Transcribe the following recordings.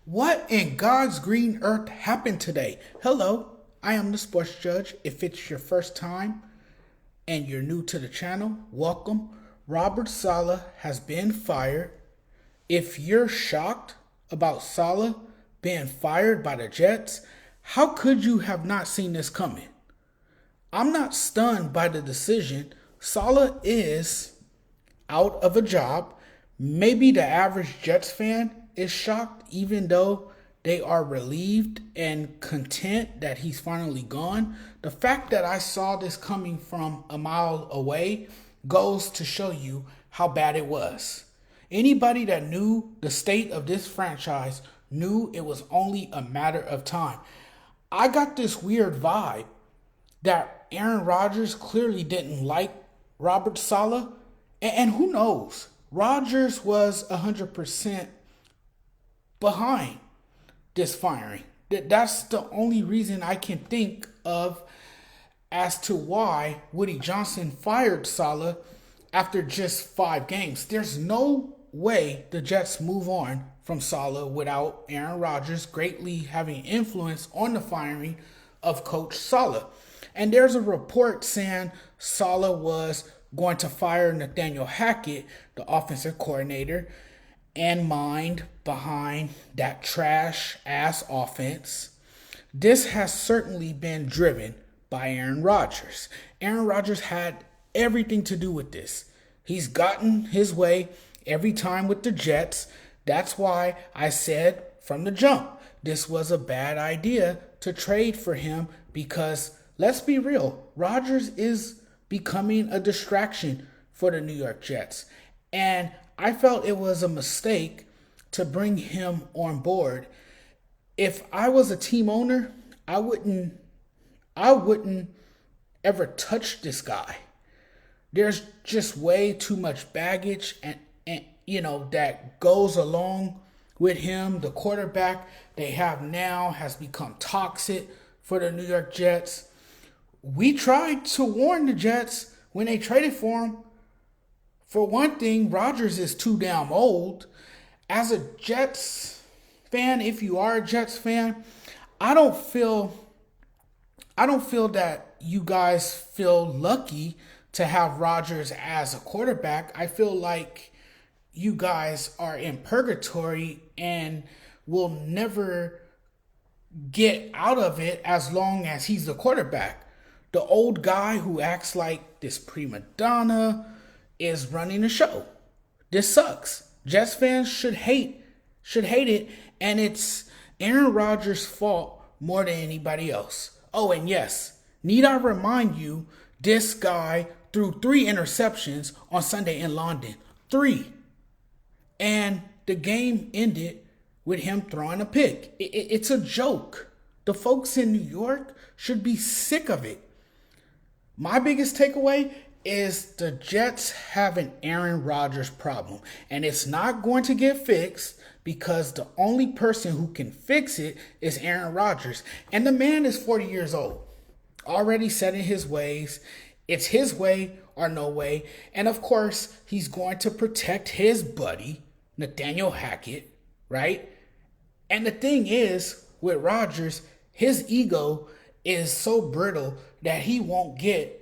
What in God's green earth happened today? Hello, I am the sports judge. If it's your first time and you're new to the channel, welcome. Robert Saleh has been fired. If you're shocked about Saleh being fired by the Jets, how could you have not seen this coming? I'm not stunned by the decision. Saleh is out of a job. Maybe the average Jets fan is shocked, even though they are relieved and content that he's finally gone. The fact that I saw this coming from a mile away goes to show you how bad it was. Anybody that knew the state of this franchise knew it was only a matter of time. I got this weird vibe that Aaron Rodgers clearly didn't like Robert Saleh. And who knows? Rodgers was 100% behind this firing. That's the only reason I can think of as to why Woody Johnson fired Saleh after just 5 games. There's no way the Jets move on from Saleh without Aaron Rodgers greatly having influence on the firing of Coach Saleh. And there's a report saying Saleh was going to fire Nathaniel Hackett, the offensive coordinator, and mind behind that trash-ass offense. This has certainly been driven by Aaron Rodgers. Aaron Rodgers had everything to do with this. He's gotten his way every time with the Jets. That's why I said from the jump, this was a bad idea to trade for him because, let's be real, Rodgers is becoming a distraction for the New York Jets. And I felt it was a mistake to bring him on board. If I was a team owner, I wouldn't ever touch this guy. There's just way too much baggage and that goes along with him. The quarterback they have now has become toxic for the New York Jets. We tried to warn the Jets when they traded for him. For one thing, Rodgers is too damn old. As a Jets fan, if you are a Jets fan, I don't feel that you guys feel lucky to have Rodgers as a quarterback. I feel like you guys are in purgatory and will never get out of it as long as he's the quarterback. The old guy who acts like this prima donna is running the show. This sucks. Jets fans should hate it, and it's Aaron Rodgers' fault more than anybody else. Oh, and yes, need I remind you, this guy threw 3 interceptions on Sunday in London. 3. And the game ended with him throwing a pick. It's a joke. The folks in New York should be sick of it. My biggest takeaway is the Jets have an Aaron Rodgers problem. And it's not going to get fixed because the only person who can fix it is Aaron Rodgers. And the man is 40 years old, already set in his ways. It's his way or no way. And of course, he's going to protect his buddy, Nathaniel Hackett, right? And the thing is, with Rodgers, his ego is so brittle that he won't get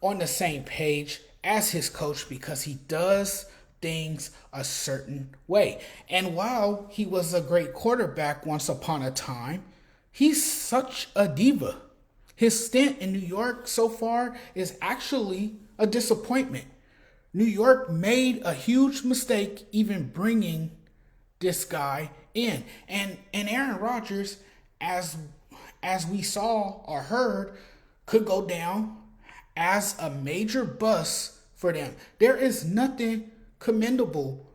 on the same page as his coach because he does things a certain way. And while he was a great quarterback once upon a time, he's such a diva. His stint in New York so far is actually a disappointment. New York made a huge mistake even bringing this guy in. And Aaron Rodgers, as we saw or heard, could go down as a major bust for them. There is nothing commendable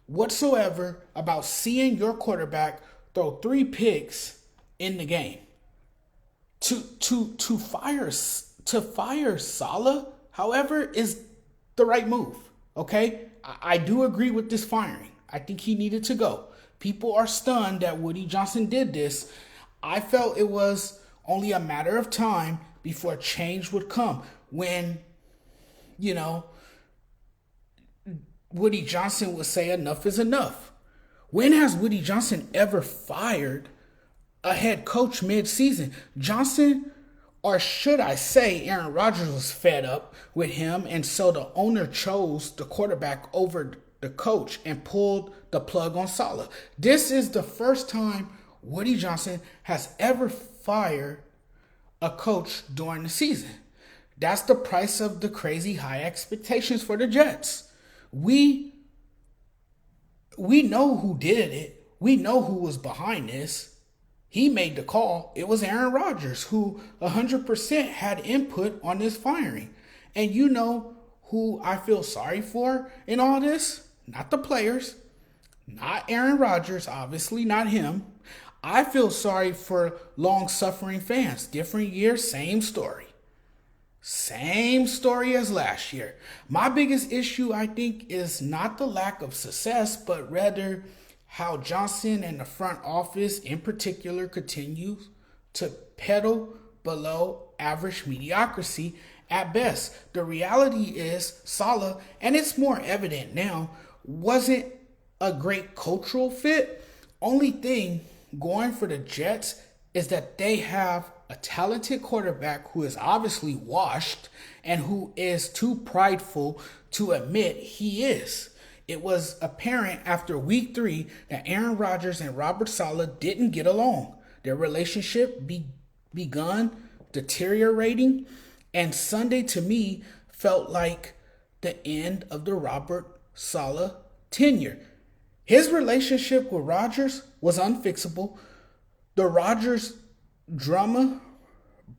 whatsoever about seeing your quarterback throw 3 picks in the game. To fire Saleh, however, is the right move. Okay, I do agree with this firing. I think he needed to go. People are stunned that Woody Johnson did this. I felt it was only a matter of time before change would come. When, Woody Johnson would say enough is enough. When has Woody Johnson ever fired a head coach mid-season? Johnson, or should I say Aaron Rodgers, was fed up with him, and so the owner chose the quarterback over the coach and pulled the plug on Saleh. This is the first time Woody Johnson has ever fired a coach during the season. That's the price of the crazy high expectations for the Jets. We know who did it. We know who was behind this. He made the call. It was Aaron Rodgers, who 100% had input on this firing. And you know who I feel sorry for in all this? Not the players, not Aaron Rodgers, obviously not him. I feel sorry for long-suffering fans. Different year, same story. Same story as last year. My biggest issue, I think, is not the lack of success, but rather how Johnson and the front office in particular continues to pedal below average mediocrity at best. The reality is Saleh, and it's more evident now, wasn't a great cultural fit. Only thing going for the Jets is that they have a talented quarterback who is obviously washed and who is too prideful to admit he is. It was apparent after week 3 that Aaron Rodgers and Robert Saleh didn't get along. Their relationship begun deteriorating, and Sunday to me felt like the end of the Robert Saleh tenure. His relationship with Rodgers was unfixable. The Rodgers drama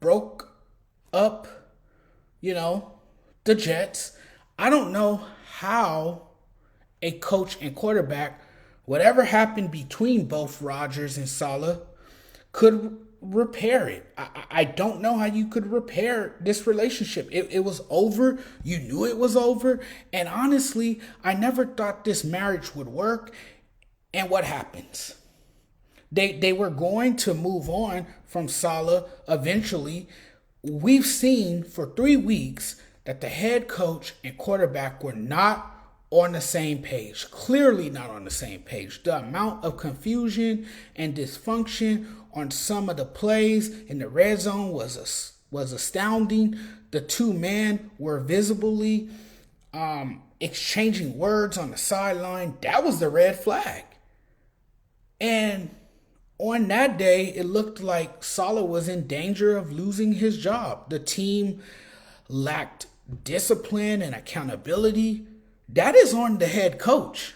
broke up, the Jets. I don't know how a coach and quarterback, whatever happened between both Rodgers and Saleh, could repair it. I don't know how you could repair this relationship. It was over. You knew it was over. And honestly, I never thought this marriage would work. And what happens? They were going to move on from Saleh eventually. We've seen for 3 weeks that the head coach and quarterback were not on the same page. Clearly not on the same page. The amount of confusion and dysfunction on some of the plays in the red zone was astounding. The two men were visibly exchanging words on the sideline. That was the red flag. And on that day, it looked like Saleh was in danger of losing his job. The team lacked discipline and accountability. That is on the head coach.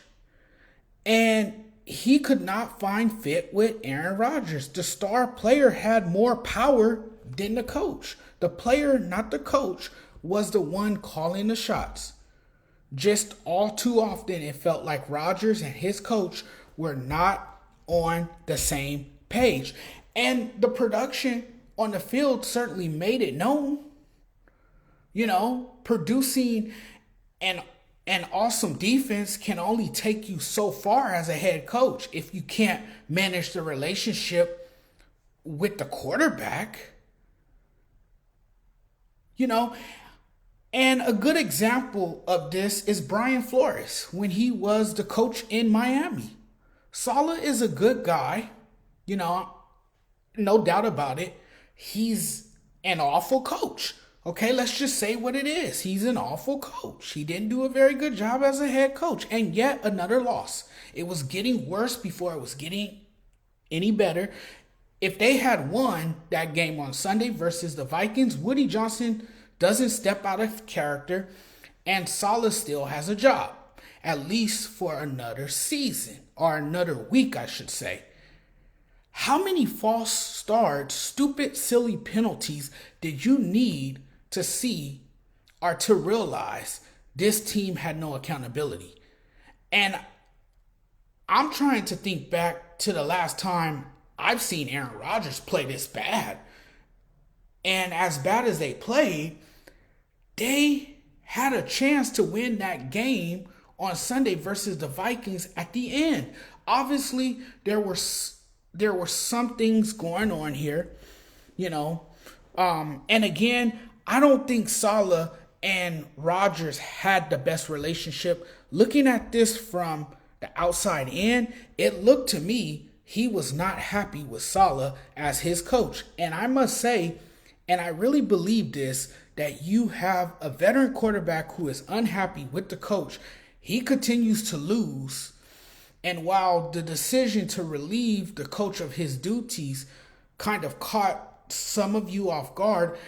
And he could not find fit with Aaron Rodgers. The star player had more power than the coach. The player, not the coach, was the one calling the shots. Just all too often, it felt like Rodgers and his coach were not on the same page. And the production on the field certainly made it known. Producing an awesome defense can only take you so far as a head coach if you can't manage the relationship with the quarterback. And a good example of this is Brian Flores when he was the coach in Miami. Saleh is a good guy, no doubt about it. He's an awful coach. Okay, let's just say what it is. He's an awful coach. He didn't do a very good job as a head coach. And yet another loss. It was getting worse before it was getting any better. If they had won that game on Sunday versus the Vikings, Woody Johnson doesn't step out of character, and Saleh still has a job, at least for another season, or another week, I should say. How many false starts, stupid, silly penalties did you need to see or to realize this team had no accountability? And I'm trying to think back to the last time I've seen Aaron Rodgers play this bad. And as bad as they played, they had a chance to win that game on Sunday versus the Vikings at the end. Obviously, there were some things going on here, and again, I don't think Saleh and Rodgers had the best relationship. Looking at this from the outside in, it looked to me he was not happy with Saleh as his coach. And I must say, and I really believe this, that you have a veteran quarterback who is unhappy with the coach. He continues to lose. And while the decision to relieve the coach of his duties kind of caught some of you off guard,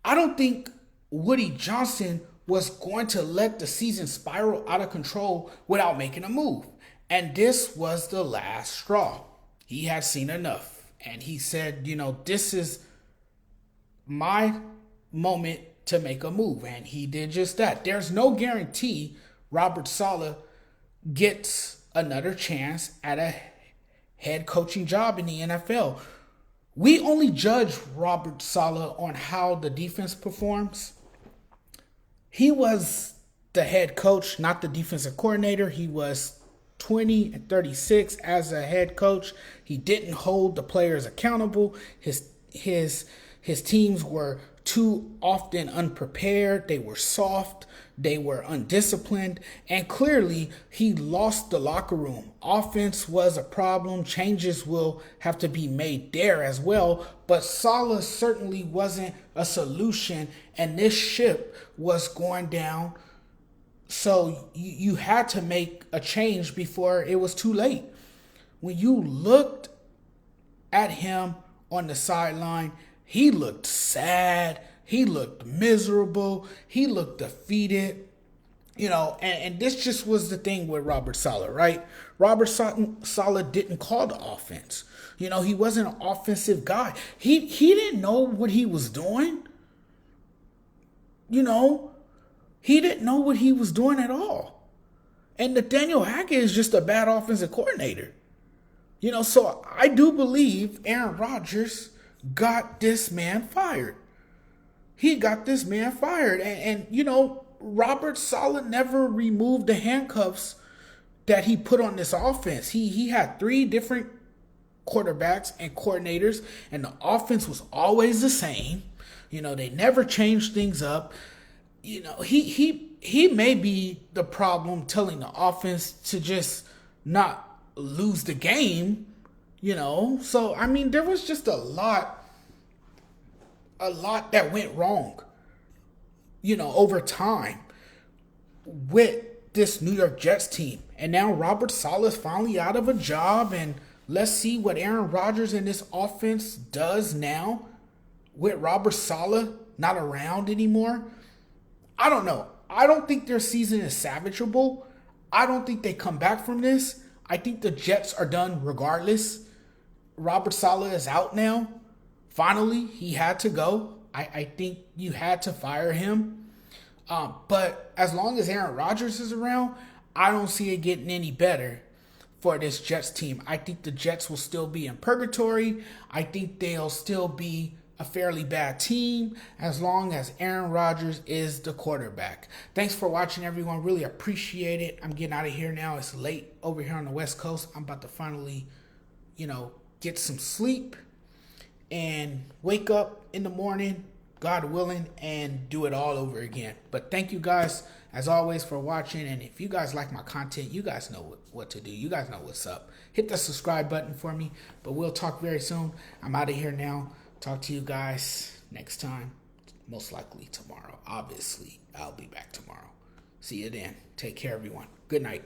I don't think Woody Johnson was going to let the season spiral out of control without making a move. And this was the last straw. He had seen enough. And he said, this is my moment to make a move. And he did just that. There's no guarantee Robert Saleh gets another chance at a head coaching job in the NFL. We only judge Robert Saleh on how the defense performs. He was the head coach, not the defensive coordinator. He was 20-36 as a head coach. He didn't hold the players accountable. His teams were too often unprepared. They were soft. They were undisciplined. And clearly, he lost the locker room. Offense was a problem. Changes will have to be made there as well. But Saleh certainly wasn't a solution. And this ship was going down. So you had to make a change before it was too late. When you looked at him on the sideline, he looked sad. He looked miserable. He looked defeated. And this just was the thing with Robert Saleh, right? Robert Saleh didn't call the offense. He wasn't an offensive guy. He didn't know what he was doing. He didn't know what he was doing at all. And Nathaniel Hackett is just a bad offensive coordinator. So I do believe Aaron Rodgers got this man fired. He got this man fired. And Robert Saleh never removed the handcuffs that he put on this offense. He had 3 different quarterbacks and coordinators, and the offense was always the same. They never changed things up. He may be the problem telling the offense to just not lose the game, So, there was just a lot that went wrong, over time with this New York Jets team. And now Robert Saleh is finally out of a job, and let's see what Aaron Rodgers and this offense does now with Robert Saleh not around anymore. I don't know. I don't think their season is salvageable. I don't think they come back from this. I think the Jets are done regardless. Robert Saleh is out now. Finally, he had to go. I think you had to fire him. But as long as Aaron Rodgers is around, I don't see it getting any better for this Jets team. I think the Jets will still be in purgatory. I think they'll still be a fairly bad team as long as Aaron Rodgers is the quarterback. Thanks for watching, everyone. Really appreciate it. I'm getting out of here now. It's late over here on the West Coast. I'm about to finally, get some sleep and wake up in the morning, God willing, and do it all over again. But thank you guys, as always, for watching. And if you guys like my content, you guys know what to do. You guys know what's up. Hit the subscribe button for me. But we'll talk very soon. I'm out of here now. Talk to you guys next time. Most likely tomorrow. Obviously, I'll be back tomorrow. See you then. Take care, everyone. Good night.